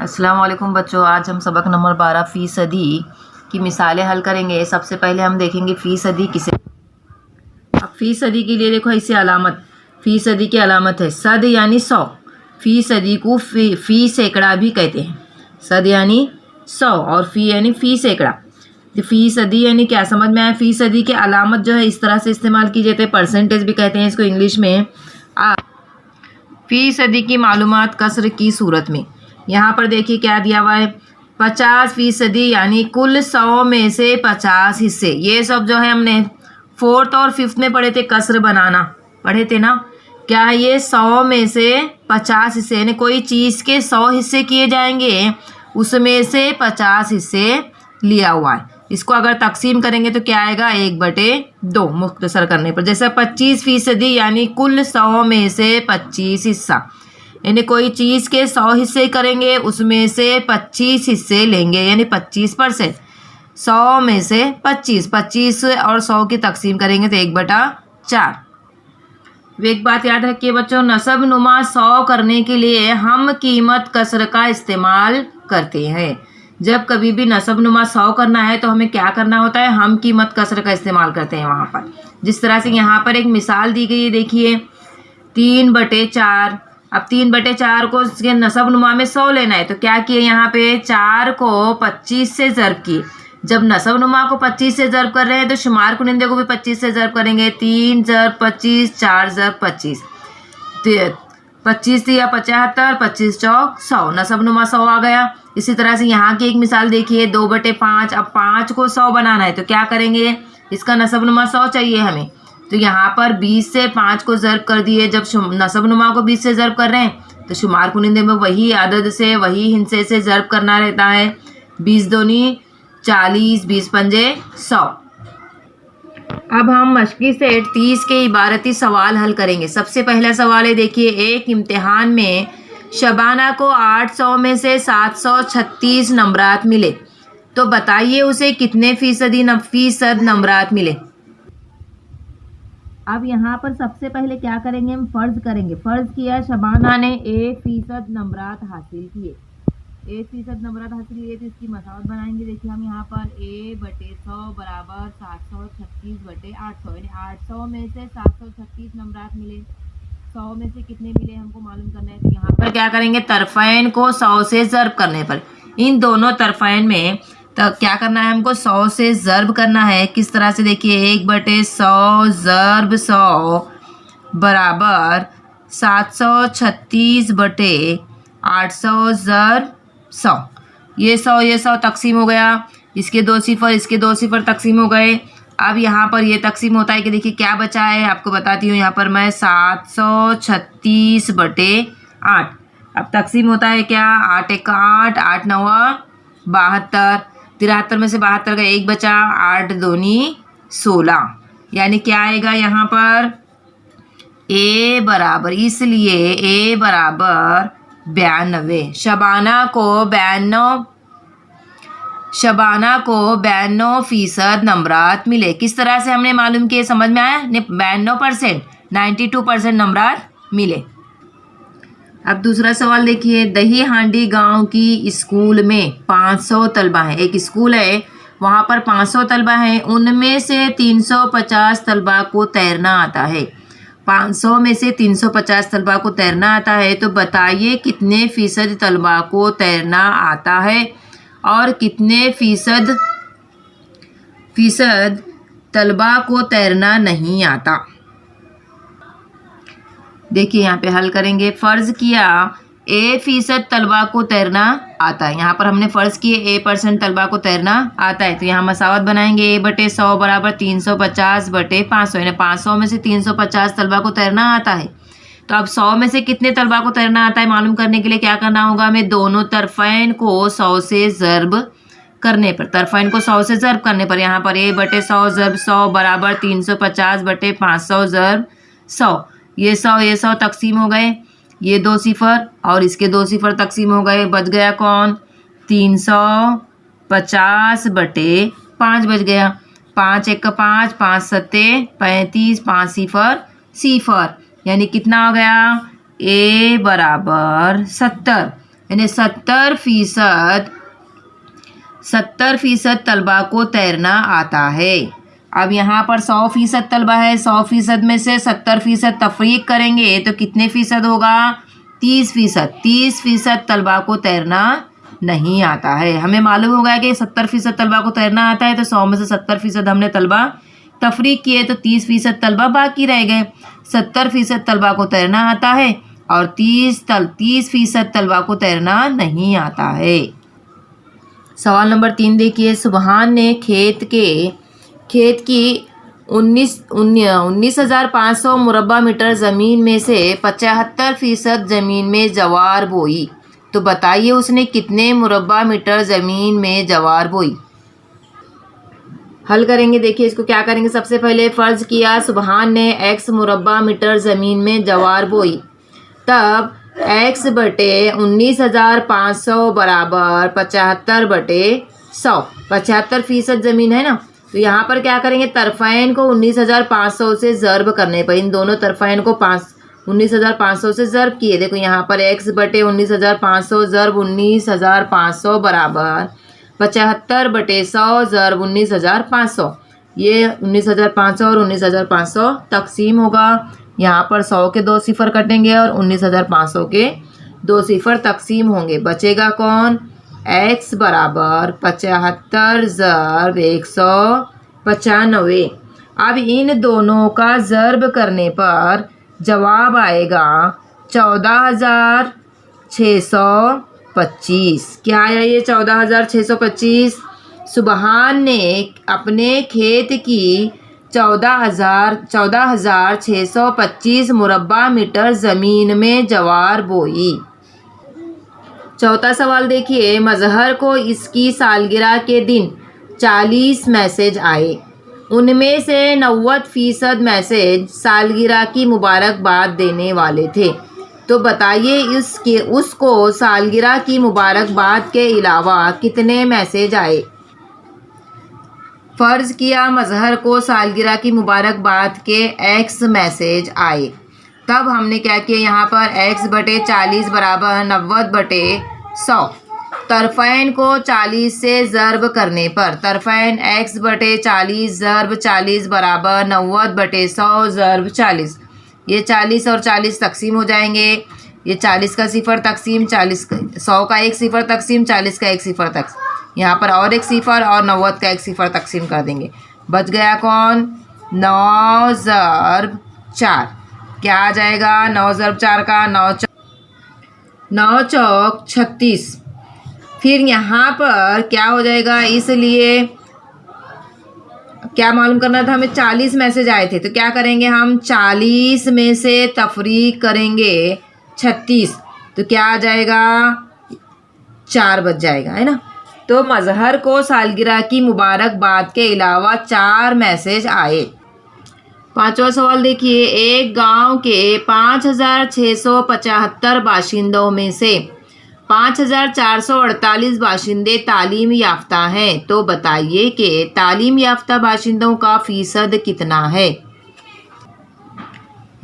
अस्सलाम वालेकुम बच्चों, आज हम सबक नंबर 12 फ़ीसदी की मिसालें हल करेंगे। सबसे पहले हम देखेंगे फ़ीसदी किसे। अब फ़ीसदी के लिए देखो ऐसी अलामत, फ़ीसदी की अलामत है सद यानी 100। फ़ीसदी को फ़ी सैकड़ा भी कहते हैं। सद यानी 100 और फ़ी यानी फ़ी सैकड़ा। तो फ़ीसदी यानी क्या समझ में आया। फ़ीसदी की अलामत जो है इस तरह से इस्तेमाल की जाती है, परसेंटेज भी कहते हैं इसको इंग्लिश में। फ़ीसदी की मालूमात कसर की सूरत में, यहाँ पर देखिए क्या दिया हुआ है, 50% यानी कुल 100 में से 50 हिस्से। ये सब जो है हमने 4th और 5th में पढ़े थे, कसर बनाना पढ़े थे ना। क्या है ये 100 में से 50 हिस्से, यानी कोई चीज़ के 100 हिस्से किए जाएंगे, उसमें से 50 हिस्से लिया हुआ है। इसको अगर तकसीम करेंगे तो क्या आएगा, 1/2 मुख्तसर करने पर। जैसे 25% यानी कुल 100 में से 25 हिस्सा, यानी कोई चीज़ के 100 हिस्से करेंगे, उसमें से 25 हिस्से लेंगे, यानी 25%। 100 में से 25 और 100 की तकसीम करेंगे तो 1/4। एक बात याद रखिए बच्चों, नसब नुमा 100 करने के लिए हम कीमत कसर का इस्तेमाल करते हैं। जब कभी भी नसब नुमा 100 करना है तो हमें क्या करना होता है, हम कीमत कसर का इस्तेमाल करते हैं वहाँ पर। जिस तरह से यहाँ पर एक मिसाल दी गई है, देखिए 3/4। अब 3/4 को नसब नुमा में 100 लेना है तो क्या किए, यहाँ पे 4 को 25 से ज़र्ब किए। जब नसब नुमा को 25 से ज़र्ब कर रहे हैं तो शुमार कुनिंदे को भी 25 से ज़र्ब करेंगे। 3 × 25, 4 × 25, 25 या 75, 25 चौक 100, नसब नुमा 100 आ गया। इसी तरह से यहाँ की एक मिसाल देखिए 2/5। अब 5 को 100 बनाना है तो क्या करेंगे, इसका नसब नुमा 100 चाहिए हमें, तो यहाँ पर 20 से 5 को ज़र्ब कर दिए। जब नसब नुमा को 20 से ज़र्ब कर रहे हैं तो शुमार कुनिंदे में वही आदद से, वही हिस्से से ज़र्ब करना रहता है। 20 दूनी 40, 20 पंजे 100। अब हम मशक़ी सेट 30 के इबारती सवाल हल करेंगे। सबसे पहला सवाल है, देखिए एक इम्तिहान में शबाना को 800 में से 736 नंबरात मिले, तो बताइए उसे कितने फ़ीसद नंबरात मिले। अब यहाँ पर सबसे पहले क्या करेंगे, हम फ़र्ज़ करेंगे। फ़र्ज़ किया शबाना ने 1% नंबरात हासिल किए, 1% नंबरात हासिल किए तो इसकी मसावत बनाएंगे। देखिए हम यहाँ पर 1/100 बराबर 736/800, यानी 800 में से 736 नंबरात मिले। 100 में से कितने मिले हमको मालूम करना है, तो यहाँ पर क्या करेंगे, तरफ़ैन को 100 से ज़र्ब करने पर, इन दोनों तरफ़ैन में तो क्या करना है, हमको 100 से ज़र्ब करना है। किस तरह से, देखिए 1/100 ज़र्ब 100 बराबर 736/800 ज़र्ब 100। ये 100 तकसीम हो गया, इसके 2 सिफ़र, इसके 2 सिफ़र तकसीम हो गए। अब यहाँ पर ये तकसीम होता है कि देखिए क्या बचा है, आपको बताती हूँ। यहाँ पर मैं 736/8। अब तकसीम होता है क्या, 8 × 8, 8 × 9 72, 73 में से 72 का 1 बचा, 8 दूनी 16, यानी क्या आएगा यहाँ पर, ए बराबर, इसलिए ए बराबर 92। शबाना को 92% नंबरात मिले। किस तरह से हमने मालूम किए, समझ में आया, 92%, 92% नंबरात मिले। अब दूसरा सवाल देखिए, दही हांडी गांव की स्कूल में 500 तलबा हैं। एक स्कूल है, वहाँ पर 500 तलबा हैं, उनमें से 350 तलबा को तैरना आता है। 500 में से 350 तलबा को तैरना आता है, तो बताइए कितने फ़ीसद तलबा को तैरना आता है और कितने फ़ीसद तलबा को तैरना नहीं आता। देखिए यहाँ पे हल करेंगे। फ़र्ज़ किया A% तलबा को तैरना आता है, यहाँ पर हमने फ़र्ज़ किए A% तलबा को तैरना आता है, तो यहाँ मसावत बनाएंगे। 1/100 बराबर 350/500, यानी 500 में से 350 तलबा को तैरना आता है। तो अब 100 में से कितने तलबा को तैरना आता है मालूम करने के लिए क्या करना होगा, हमें दोनों तरफ़ैन को 100 से ज़र्ब करने पर, तरफ़ैन को 100 से ज़र्ब करने पर, यहाँ पर 1/100 ज़र्ब 100 बराबर 350/500 ज़र्ब 100। ये 100 तकसीम हो गए, ये 2 सिफ़र और इसके 2 सिफ़र तकसीम हो गए। बच गया कौन, 350/5 बच गया। 5 × 1 = 5, 5 × 7 = 35, 5 सिफ़र सिफ़र, यानी कितना हो गया, A बराबर 70। यानी 70% तलबा को तैरना आता है। अब यहाँ पर 100% तलबा है, 100% में से 70% तफरीक करेंगे तो कितने फ़ीसद होगा? 30%। 30% तलबा को तैरना नहीं आता है। हमें मालूम होगा कि 70% तलबा को तैरना आता है, तो 100 में से 70% हमने तलबा तफरीक किए तो 30% तलबा बाकी रह गए। 70% तलबा को तैरना आता है और 30% तलबा को तैरना नहीं आता है। सवाल नंबर 3 देखिए, सुबहान ने खेत की 19,500 मुरब्बा मीटर ज़मीन में से 75% ज़मीन में जवार बोई, तो बताइए उसने कितने मुरब्बा मीटर ज़मीन में जवार बोई? हल करेंगे। देखिए इसको क्या करेंगे, सबसे पहले फ़र्ज़ किया सुबहान ने x मुरब्बा मीटर ज़मीन में जवार बोई, तब x बटे 19,500 बराबर 75/100। 75% ज़मीन है ना, तो यहाँ पर क्या करेंगे, तरफ़ैन को 19,500 से ज़र्ब करने पर, इन दोनों तरफ़ैन को 19,500 से ज़र्ब किए। देखो यहाँ पर x बटे 19,500 ज़र्ब 19,500 बराबर 75/100 ज़र्ब 19,500। ये 19,500 और 19,500 तकसीम होगा। यहाँ पर 100 के 2 सिफ़र कटेंगे और 19,500 के 2 सिफ़र तकसीम होंगे। बचेगा कौन? x बराबर 75 ज़र्ब 195। अब इन दोनों का ज़र्ब करने पर जवाब आएगा 14,625। क्या आया ये? 14,625। सुबहान ने अपने खेत की 14,625 मुरब्बा मीटर ज़मीन में जवार बोई। चौथा सवाल देखिए, मज़हर को इसकी सालगिरह के दिन 40 मैसेज आए, उनमें से 90% मैसेज सालगिरह की मुबारकबाद देने वाले थे, तो बताइए उसको सालगिरह की मुबारकबाद के अलावा कितने मैसेज आए? फ़र्ज़ किया मज़हर को सालगिरह की मुबारकबाद के x मैसेज आए, तब हमने क्या किया, यहाँ पर x बटे 40 बराबर 90/100। तरफ़ैन को 40 से ज़र्ब करने पर तरफ़ैन x बटे 40 ज़र्ब 40 बराबर 90/100 ज़र्ब 40। ये 40 और 40 तकसीम हो जाएंगे। ये 40 का सिफ़र तकसीम 100 का 1 सिफ़र तकसीम 40 का 1 सिफ़र तकसीम, यहाँ पर और 1 सिफ़र और 90 का 1 सिफ़र तकसीम कर देंगे। बच गया कौन? 9 ज़र्ब 4। क्या आ जाएगा? 9 ज़र्ब 4 का 9 चौक 36। फिर यहाँ पर क्या हो जाएगा, इसलिए क्या मालूम करना था हमें? 40 मैसेज आए थे, तो क्या करेंगे हम? 40 में से तफरीक करेंगे 36, तो क्या आ जाएगा? 4 बच जाएगा, है ना। तो मज़हर को सालगिरह की मुबारकबाद के अलावा 4 मैसेज आए। पांचवा सवाल देखिए, एक गांव के 5,675 बाशिंदों में से 5,448 बाशिंदे तालीम याफ्ता हैं, तो बताइए कि तालीम याफ्ता बाशिंदों का फ़ीसद कितना है?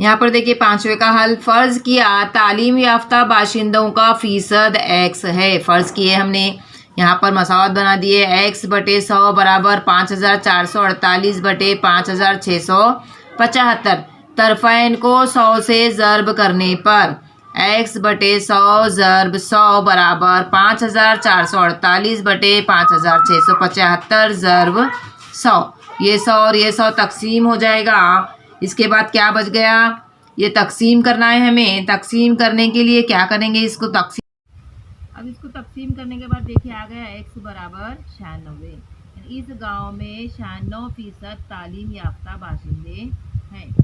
यहाँ पर देखिए पांचवे का हल। फ़र्ज़ किया तालीम याफ्ता बाशिंदों का फ़ीसद x है। फ़र्ज़ किए हमने, यहाँ पर मसावत बना दिए। x बटे 100 बराबर 5,448 बटे 5,675। तरफ़ैन को 100 से ज़र्ब करने पर x बटे 100 ज़र्ब 100 बराबर 5,448 बटे 5,675 ज़र्ब 100। ये 100 और ये 100 तकसीम हो जाएगा। इसके बाद क्या बच गया? ये तकसीम करना है हमें। तकसीम करने के लिए क्या करेंगे? अब इसको तकसीम करने के बाद देखिए आ गया x बराबर 96। इस गांव में 96% तालीम याफ्ता बाशिंदे हैं।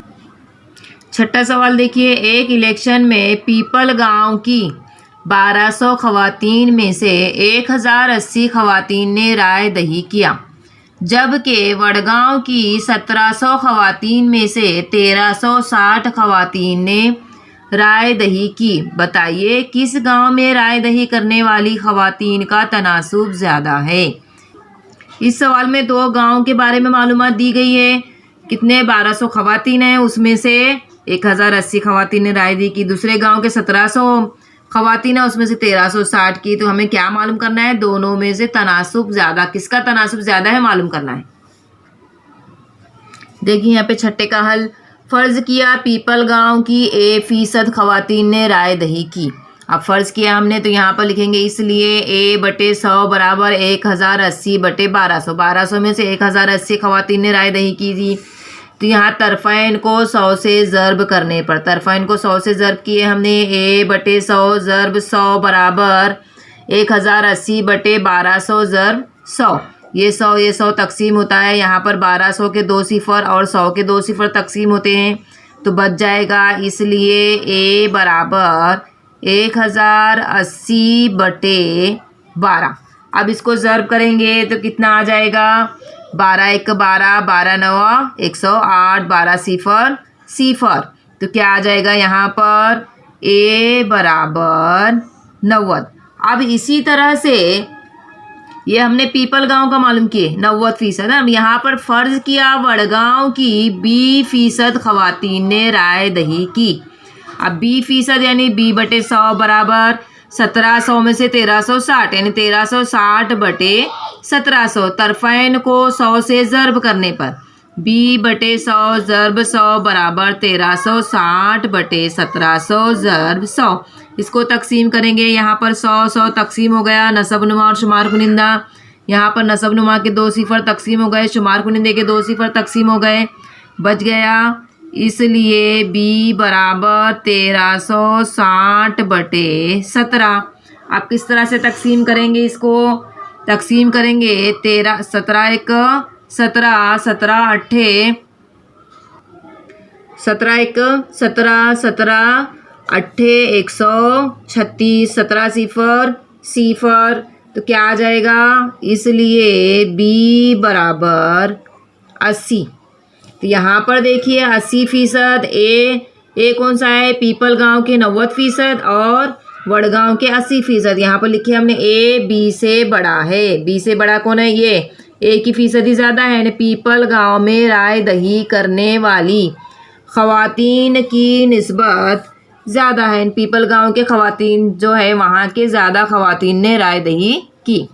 छठा सवाल देखिए, एक इलेक्शन में पीपल गांव की 1200 खवातीन में से 1080 खवातीन ने राय दही किया, जबकि वडगांव की 1700 खवातीन में से 1360 खवातीन ने राय दही की। बताइए किस गांव में राय दही करने वाली खवातीन का तनासुब ज़्यादा है? इस सवाल में 2 गांव के बारे में मालूमात दी गई है। कितने? 1200 खवातीन हैं, उसमें से 1080 खवातीन ने राय दी कि दूसरे गांव के 1700 खवातीन है उसमें से 1360 की। तो हमें क्या मालूम करना है, दोनों में से तनासुब ज़्यादा, किसका तनासुब ज़्यादा है मालूम करना है। देखिए यहाँ पे छठे का हल, फ़र्ज़ किया पीपल गांव की 1% खवातीन ने राय दही की। अब फ़र्ज़ किया हमने तो यहाँ पर लिखेंगे इसलिए A/100 बराबर 1080/1200। 1200 में से 1080 खवातीन ने राय दही की थी। तो यहाँ तरफ़ैन को 100 से ज़र्ब करने पर, तरफ़ैन को 100 से ज़र्ब किए हमने, A/100 ज़र्ब 100 बराबर 1080/1200 ज़र्ब 100। ये 100 तकसीम होता है, यहाँ पर 1200 के 2 सिफ़र और 100 के 2 सिफ़र तकसीम होते हैं तो बच जाएगा। इसलिए A बराबर 1080/12। अब इसको ज़र्ब करेंगे तो कितना आ जाएगा, 12 1 12, 12 9 108, 12 सिफ़र सिफ़र। तो क्या आ जाएगा यहाँ पर, A बराबर 90। अब इसी तरह से ये हमने पीपल गांव का मालूम किए 90%। अब यहाँ पर फ़र्ज़ किया वडगांव की 20% खवातीन ने राय दही की। अब 20% यानी B/100 बराबर 1700 में से 1360 यानी 1360/1700। तरफ़ैन को 100 से ज़र्ब करने पर B/100 ज़र्ब 100 बराबर 1360/1700 ज़र्ब 100। इसको तकसीम करेंगे, यहाँ पर 100 तकसीम हो गया, नसब नुमा और शुमार कुनिंदा। यहाँ पर नसब नुमा के 2 सिफ़र तकसीम हो गए, शुमार कुनिंदे के 2 सिफ़र तकसीम हो गए, बच गया। इसलिए B बराबर 1360/17। आप किस तरह से तकसीम करेंगे, इसको तकसीम करेंगे 17 1 17, 17 8 17 1 17, 17 8 136, 17 सिफ़र सिफ़र। तो क्या आ जाएगा, इसलिए B बराबर 80। तो यहाँ पर देखिए 80%, ए कौन सा है, पीपल गांव के 90% और वडगांव के 80%। यहाँ पर लिखे हमने A B से बड़ा है। B से बड़ा कौन है, ये A की फ़ीसदी ज़्यादा है। पीपल गांव में राय दही करने वाली खवातीन की निस्बत ज़्यादा है। पीपल गांव के खवातीन जो है वहाँ के ज़्यादा खवातीन ने राय दही की।